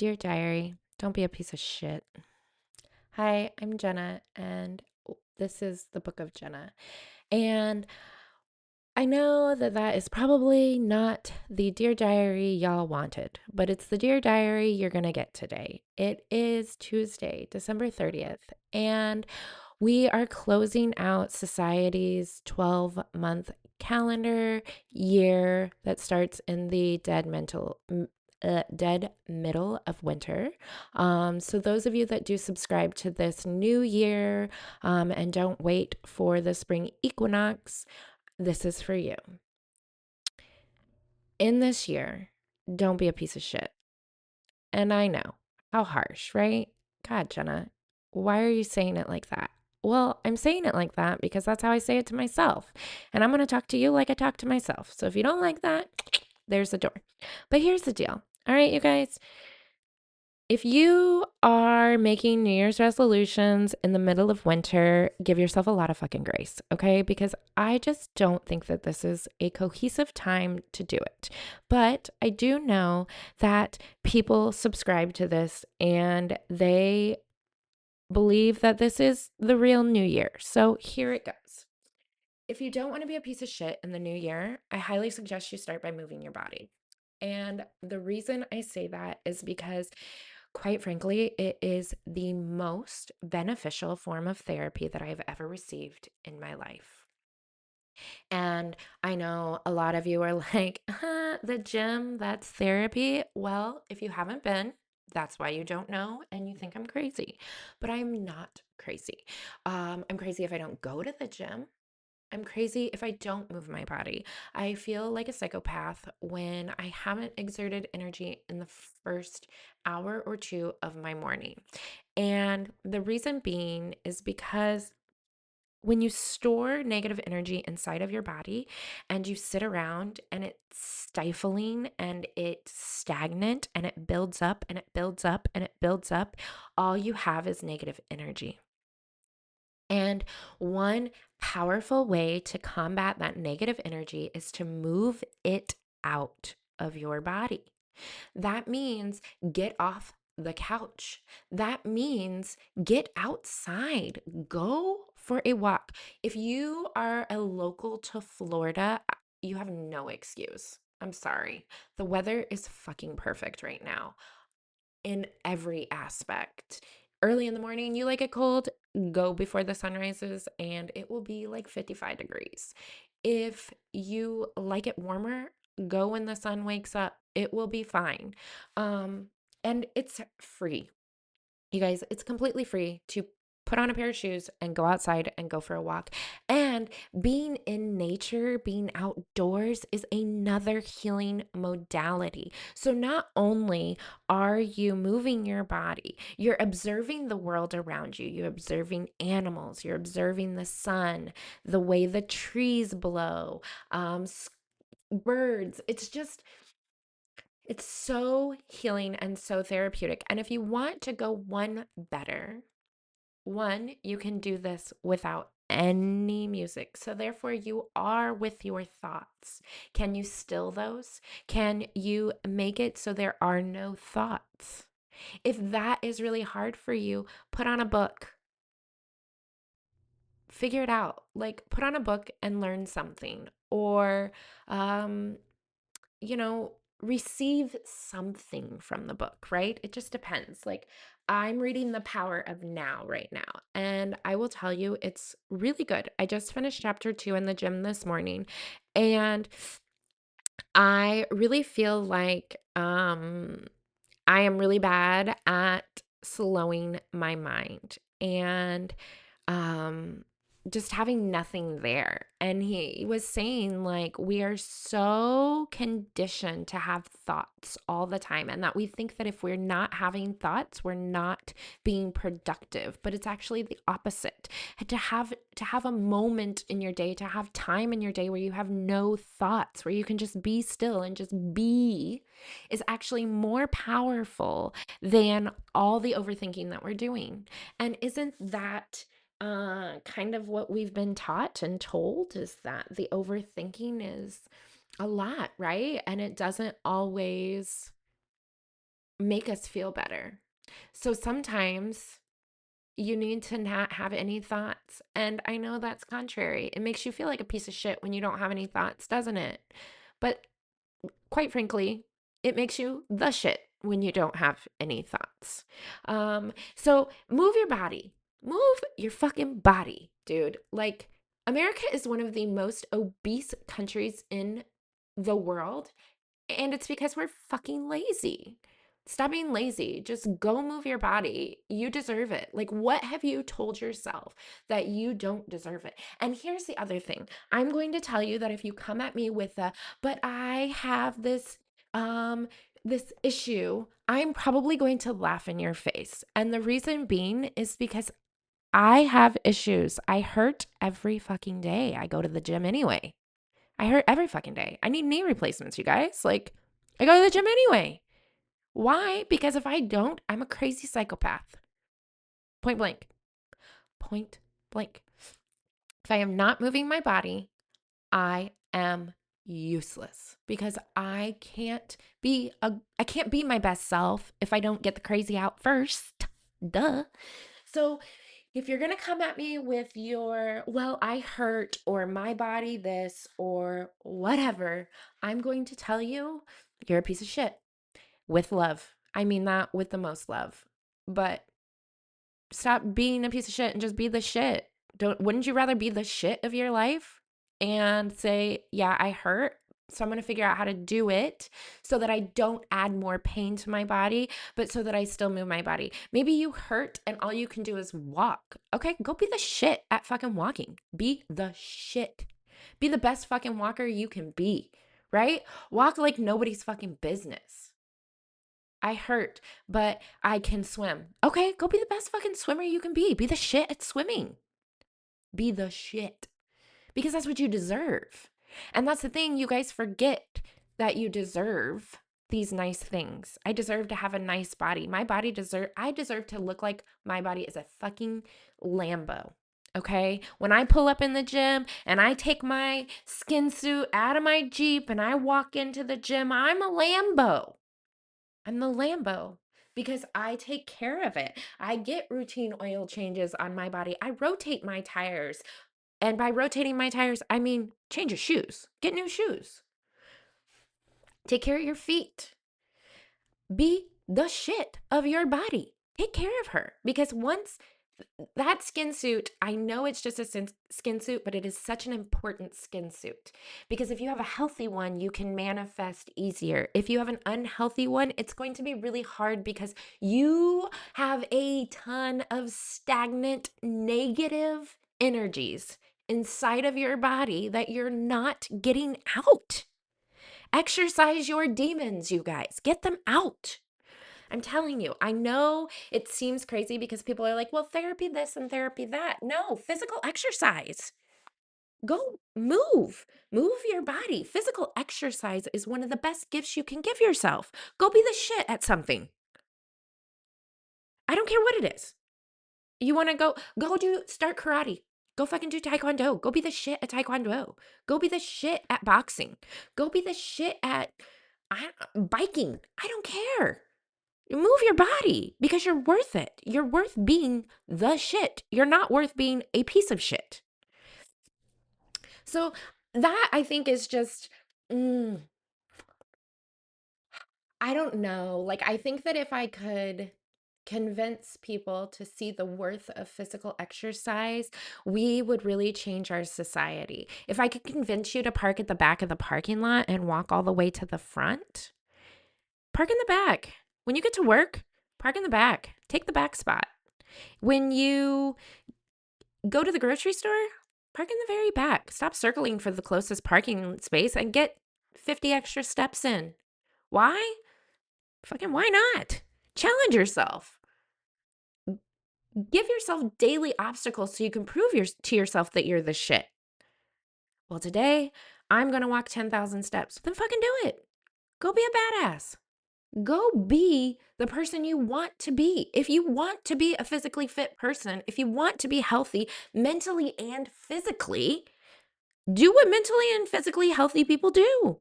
Dear Diary, don't be a piece of shit. Hi, I'm Jenna, and this is the book of Jenna. And I know that that is probably not the Dear Diary y'all wanted, but it's the Dear Diary you're going to get today. It is Tuesday, December 30th, and we are closing out society's 12-month calendar year that starts in the dead middle of winter. So those of you that do subscribe to this new year and don't wait for the spring equinox, this is for you. In this year, don't be a piece of shit. And I know, how harsh, right? God, Jenna, why are you saying it like that? Well, I'm saying it like that because that's how I say it to myself. And I'm going to talk to you like I talk to myself. So if you don't like that, there's the door. But here's the deal. All right, you guys. If you are making New Year's resolutions in the middle of winter, give yourself a lot of fucking grace, okay? Because I just don't think that this is a cohesive time to do it. But I do know that people subscribe to this and they believe that this is the real new year. So here it goes. If you don't want to be a piece of shit in the new year, I highly suggest you start by moving your body. And the reason I say that is because, quite frankly, it is the most beneficial form of therapy that I've ever received in my life. And I know a lot of you are like, the gym, that's therapy. Well, if you haven't been, that's why you don't know and you think I'm crazy. But I'm not crazy. I'm crazy if I don't go to the gym. I'm crazy if I don't move my body. I feel like a psychopath when I haven't exerted energy in the first hour or two of my morning. And the reason being is because when you store negative energy inside of your body and you sit around and it's stifling and it's stagnant and it builds up and it builds up and it builds up, all you have is negative energy. And one powerful way to combat that negative energy is to move it out of your body. That means get off the couch. That means get outside. Go for a walk. If you are a local to Florida, you have no excuse. I'm sorry. The weather is fucking perfect right now in every aspect. Early in the morning, you like it cold, go before the sun rises, and it will be like 55 degrees. If you like it warmer, go when the sun wakes up. It will be fine. Um, and it's free. You guys, it's completely free to put on a pair of shoes and go outside and go for a walk. And being in nature, being outdoors is another healing modality. So not only are you moving your body, you're observing the world around you. You're observing animals, you're observing the sun, the way the trees blow, birds. It's so healing and so therapeutic. And if you want to go one better, one, you can do this without any music. So therefore, you are with your thoughts. Can you still those? Can you make it so there are no thoughts? If that is really hard for you, put on a book. Figure it out. Like put on a book and learn something. Or um you know, receive something from the book, right? It just depends. Like, I'm reading The Power of Now right now, and I will tell you, it's really good. I just finished chapter 2 in the gym this morning, and I really feel like I am really bad at slowing my mind. And um just having nothing there. And he was saying, like, we are so conditioned to have thoughts all the time, and that we think that if we're not having thoughts, we're not being productive. But it's actually the opposite. To have a moment in your day, to have time in your day where you have no thoughts, where you can just be still and just be, is actually more powerful than all the overthinking that we're doing. And isn't that kind of what we've been taught and told, is that the overthinking is a lot, right? And it doesn't always make us feel better. So sometimes you need to not have any thoughts. And I know that's contrary. It makes you feel like a piece of shit when you don't have any thoughts, doesn't it? But quite frankly, it makes you the shit when you don't have any thoughts. So move your body. Move your fucking body, dude. Like, America is one of the most obese countries in the world. And it's because we're fucking lazy. Stop being lazy. Just go move your body. You deserve it. Like, what have you told yourself that you don't deserve it? And here's the other thing. I'm going to tell you that if you come at me with but I have this issue, I'm probably going to laugh in your face. And the reason being is because I have issues. I hurt every fucking day. I go to the gym anyway. I hurt every fucking day. I need knee replacements, you guys. Like, I go to the gym anyway. Why? Because if I don't, I'm a crazy psychopath. Point blank. Point blank. If I am not moving my body, I am useless because I can't be my best self if I don't get the crazy out first. Duh. So if you're going to come at me with your, well, I hurt or my body this or whatever, I'm going to tell you you're a piece of shit with love. I mean that with the most love. But stop being a piece of shit and just be the shit. Wouldn't you rather be the shit of your life and say, yeah, I hurt, so I'm going to figure out how to do it so that I don't add more pain to my body, but so that I still move my body. Maybe you hurt and all you can do is walk. Okay, go be the shit at fucking walking. Be the shit. Be the best fucking walker you can be, right? Walk like nobody's fucking business. I hurt, but I can swim. Okay, go be the best fucking swimmer you can be. Be the shit at swimming. Be the shit. Because that's what you deserve. And that's the thing, you guys forget that you deserve these nice things. I deserve to have a nice body. I deserve to look like my body is a fucking Lambo. Okay? When I pull up in the gym and I take my skin suit out of my Jeep and I walk into the gym, I'm a Lambo. I'm the Lambo because I take care of it. I get routine oil changes on my body. I rotate my tires. And by rotating my tires, I mean change your shoes. Get new shoes. Take care of your feet. Be the shit of your body. Take care of her. Because once that skin suit, I know it's just a skin suit, but it is such an important skin suit. Because if you have a healthy one, you can manifest easier. If you have an unhealthy one, it's going to be really hard because you have a ton of stagnant, negative energies inside of your body that you're not getting out. Exercise your demons, you guys. Get them out. I'm telling you, I know it seems crazy because people are like, well, therapy this and therapy that. No, physical exercise. Go move. Move your body. Physical exercise is one of the best gifts you can give yourself. Go be the shit at something. I don't care what it is. You want to start karate. Go fucking do taekwondo. Go be the shit at taekwondo. Go be the shit at boxing. Go be the shit at biking. I don't care. Move your body because you're worth it. You're worth being the shit. You're not worth being a piece of shit. So that I think is just, I don't know. Like, I think that if I could convince people to see the worth of physical exercise, we would really change our society. If I could convince you to park at the back of the parking lot and walk all the way to the front, park in the back. When you get to work, park in the back. Take the back spot. When you go to the grocery store, park in the very back. Stop circling for the closest parking space and get 50 extra steps in. Why? Fucking why not? Challenge yourself. Give yourself daily obstacles so you can prove to yourself that you're the shit. Well, today I'm going to walk 10,000 steps. Then fucking do it. Go be a badass. Go be the person you want to be. If you want to be a physically fit person, if you want to be healthy mentally and physically, do what mentally and physically healthy people do.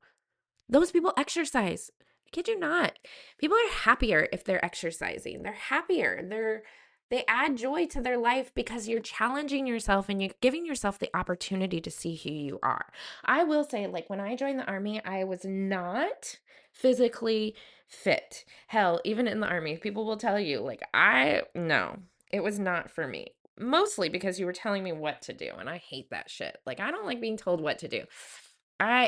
Those people exercise. kid you not. People are happier if they're exercising. They're happier. They add joy to their life because you're challenging yourself and you're giving yourself the opportunity to see who you are. I will say, like, when I joined the army, I was not physically fit. Hell, even in the army, people will tell you, like, no, it was not for me. Mostly because you were telling me what to do, and I hate that shit. Like, I don't like being told what to do.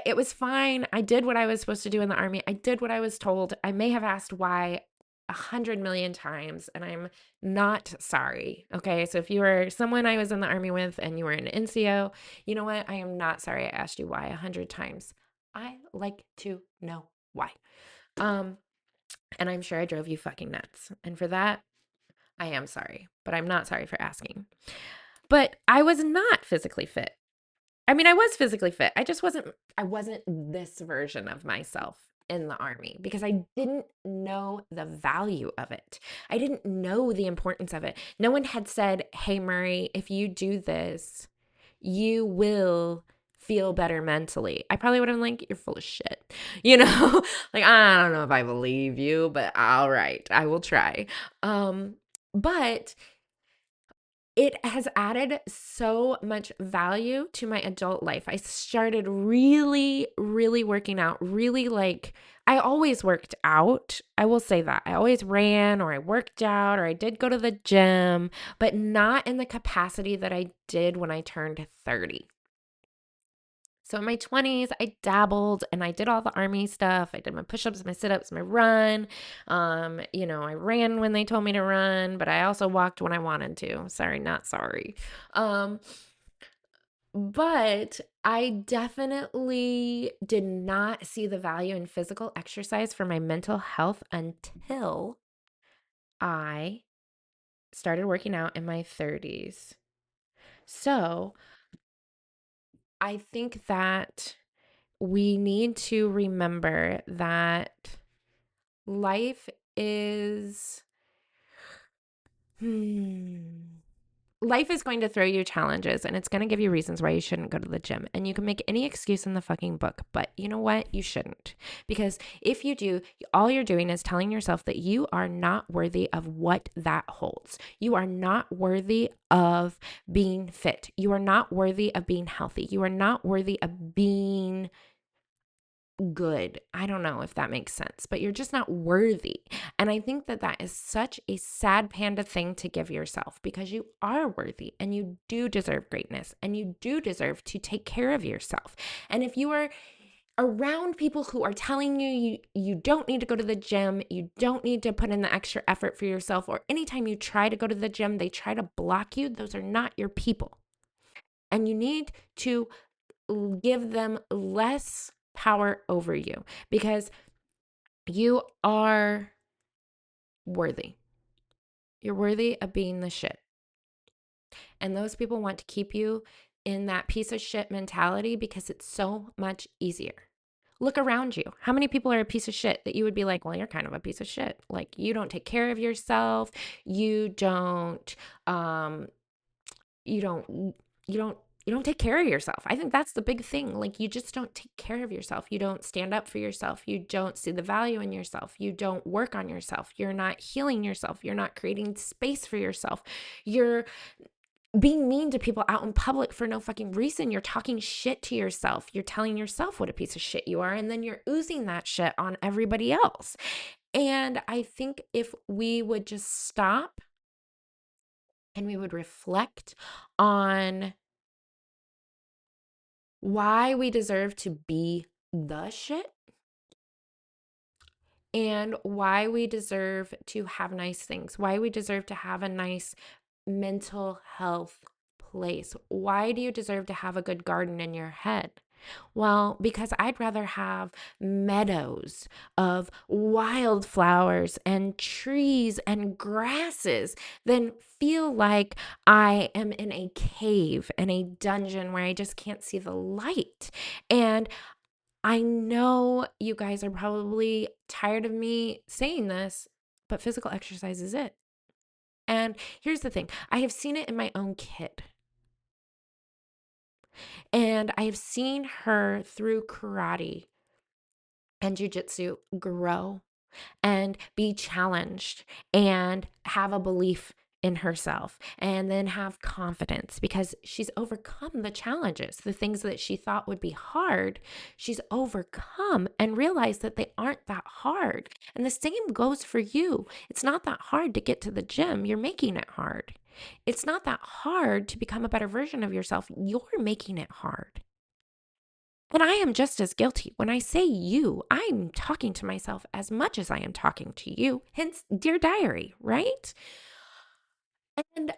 It was fine. I did what I was supposed to do in the army. I did what I was told. I may have asked why 100 million times, and I'm not sorry. Okay. So if you were someone I was in the army with and you were an NCO, you know what? I am not sorry I asked you why 100 times. I like to know why. Um, and I'm sure I drove you fucking nuts. And for that, I am sorry, but I'm not sorry for asking. But I was not physically fit. I mean, I was physically fit. I wasn't this version of myself in the army because I didn't know the value of it. I didn't know the importance of it. No one had said, "Hey Murray, if you do this, you will feel better mentally." I probably would have been like, "You're full of shit." You know? Like, I don't know if I believe you, but all right, I will try. But it has added so much value to my adult life. I started really, really working out, really like, I always worked out. I will say that. I always ran or I worked out or I did go to the gym, but not in the capacity that I did when I turned 30. So in my 20s, I dabbled and I did all the army stuff. I did my push-ups, my sit-ups, my run. I ran when they told me to run, but I also walked when I wanted to. Sorry, not sorry. Um, but I definitely did not see the value in physical exercise for my mental health until I started working out in my 30s. So I think that we need to remember that life is hmm, life is going to throw you challenges and it's going to give you reasons why you shouldn't go to the gym. And you can make any excuse in the fucking book, but you know what? You shouldn't. Because if you do, all you're doing is telling yourself that you are not worthy of what that holds. You are not worthy of being fit. You are not worthy of being healthy. You are not worthy of being good. I don't know if that makes sense, but you're just not worthy. And I think that that is such a sad panda thing to give yourself because you are worthy and you do deserve greatness and you do deserve to take care of yourself. And if you are around people who are telling you don't need to go to the gym, you don't need to put in the extra effort for yourself, or anytime you try to go to the gym, they try to block you, those are not your people. And you need to give them less power over you because you are worthy. You're worthy of being the shit. And those people want to keep you in that piece of shit mentality because it's so much easier. Look around you. How many people are a piece of shit that you would be like, well, you're kind of a piece of shit. Like, you don't take care of yourself. You don't, um, you don't you don't you don't take care of yourself. I think that's the big thing. Like, you just don't take care of yourself. You don't stand up for yourself. You don't see the value in yourself. You don't work on yourself. You're not healing yourself. You're not creating space for yourself. You're being mean to people out in public for no fucking reason. You're talking shit to yourself. You're telling yourself what a piece of shit you are, and then you're oozing that shit on everybody else. And I think if we would just stop and we would reflect on why we deserve to be the shit and why we deserve to have nice things, why we deserve to have a nice mental health place. Why do you deserve to have a good garden in your head? Well, because I'd rather have meadows of wildflowers and trees and grasses than feel like I am in a cave, in a dungeon where I just can't see the light. And I know you guys are probably tired of me saying this, but physical exercise is it. And here's the thing, I have seen it in my own kid. And I have seen her through karate and jujitsu grow and be challenged and have a belief in herself and then have confidence because she's overcome the challenges, the things that she thought would be hard. She's overcome and realized that they aren't that hard. And the same goes for you. It's not that hard to get to the gym. You're making it hard. It's not that hard to become a better version of yourself. You're making it hard. And I am just as guilty. When I say you, I'm talking to myself as much as I am talking to you. Hence, Dear Diary, right? And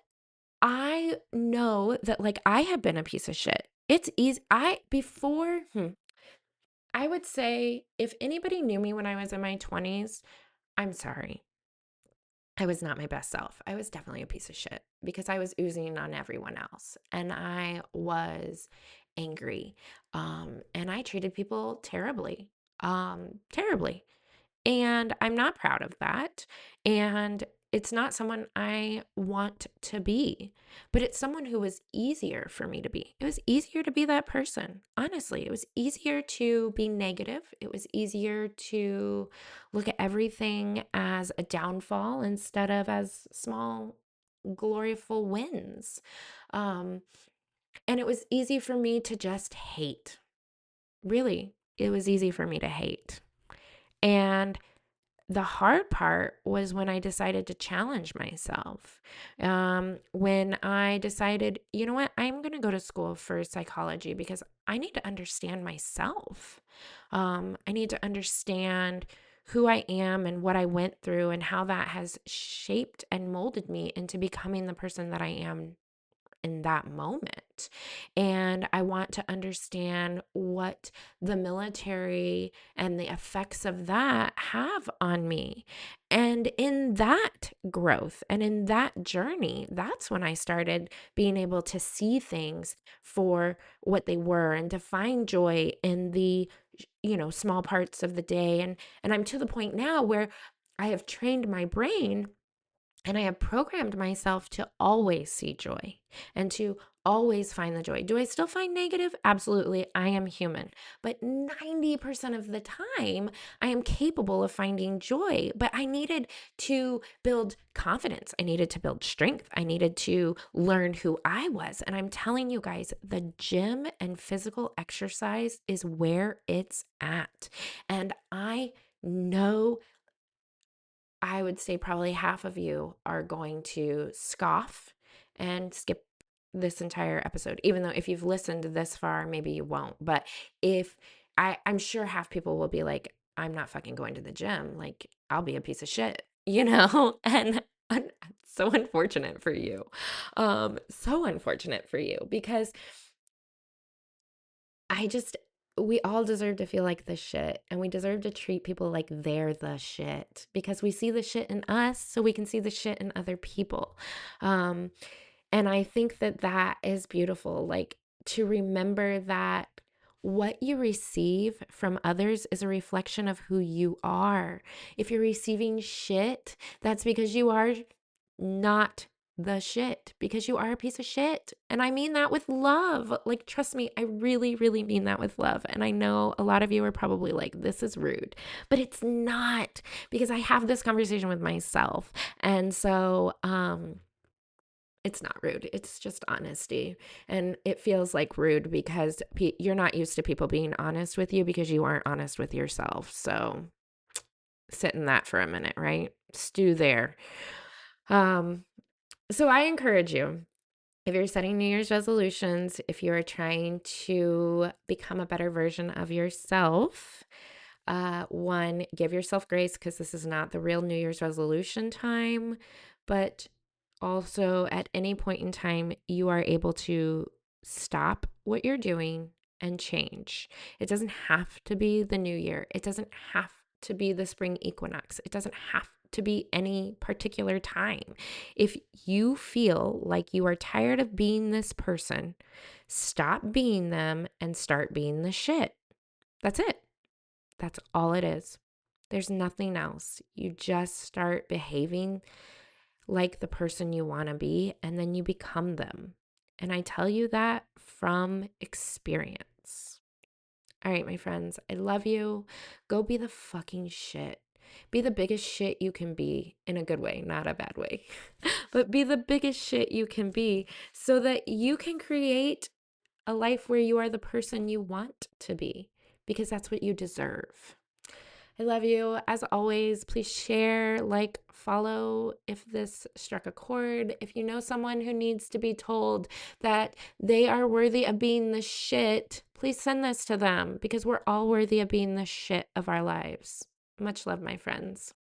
I know that like I have been a piece of shit. It's easy. I would say if anybody knew me when I was in my 20s, I'm sorry. I was not my best self. I was definitely a piece of shit because I was oozing on everyone else and I was angry. And I treated people terribly, terribly. And I'm not proud of that. And it's not someone I want to be, but it's someone who was easier for me to be. It was easier to be that person. Honestly, it was easier to be negative. It was easier to look at everything as a downfall instead of as small, gloriful wins. Um, and it was easy for me to just hate. Really, it was easy for me to hate. And the hard part was when I decided to challenge myself. When I decided, you know what, I'm going to go to school for psychology because I need to understand myself. I need to understand who I am and what I went through and how that has shaped and molded me into becoming the person that I am in that moment. And I want to understand what the military and the effects of that have on me. And in that growth and in that journey, that's when I started being able to see things for what they were and to find joy in the small parts of the day. And I'm to the point now where I have trained my brain and I have programmed myself to always see joy and to always find the joy. Do I still find negative? Absolutely. I am human. But 90% of the time, I am capable of finding joy. But I needed to build confidence. I needed to build strength. I needed to learn who I was. And I'm telling you guys, the gym and physical exercise is where it's at. And I know I would say probably half of you are going to scoff and skip this entire episode, even though if you've listened this far, maybe you won't. But if I'm sure half people will be like, I'm not fucking going to the gym. Like, I'll be a piece of shit, And so unfortunate for you. So unfortunate for you because I just, we all deserve to feel like the shit and we deserve to treat people like they're the shit because we see the shit in us so we can see the shit in other people. Um, and I think that that is beautiful. Like to remember that what you receive from others is a reflection of who you are. If you're receiving shit, that's because you are not the shit, because you are a piece of shit. And I mean that with love. Like, trust me, I really, really mean that with love. And I know a lot of you are probably like, this is rude, but it's not because I have this conversation with myself. And so, it's not rude. It's just honesty. And it feels like rude because you're not used to people being honest with you because you aren't honest with yourself. So sit in that for a minute, right? Stew there. Um, so I encourage you, if you're setting New Year's resolutions, if you're trying to become a better version of yourself, one, give yourself grace because this is not the real New Year's resolution time, but also at any point in time, you are able to stop what you're doing and change. It doesn't have to be the new year. It doesn't have to be the spring equinox. It doesn't have to be any particular time. If you feel like you are tired of being this person, stop being them and start being the shit. That's it. That's all it is. There's nothing else. You just start behaving like the person you want to be, and then you become them. And I tell you that from experience. All right, my friends, I love you. Go be the fucking shit. Be the biggest shit you can be in a good way, not a bad way. But be the biggest shit you can be so that you can create a life where you are the person you want to be because that's what you deserve. I love you. As always, please share, like, follow if this struck a chord. If you know someone who needs to be told that they are worthy of being the shit, please send this to them because we're all worthy of being the shit of our lives. Much love, my friends.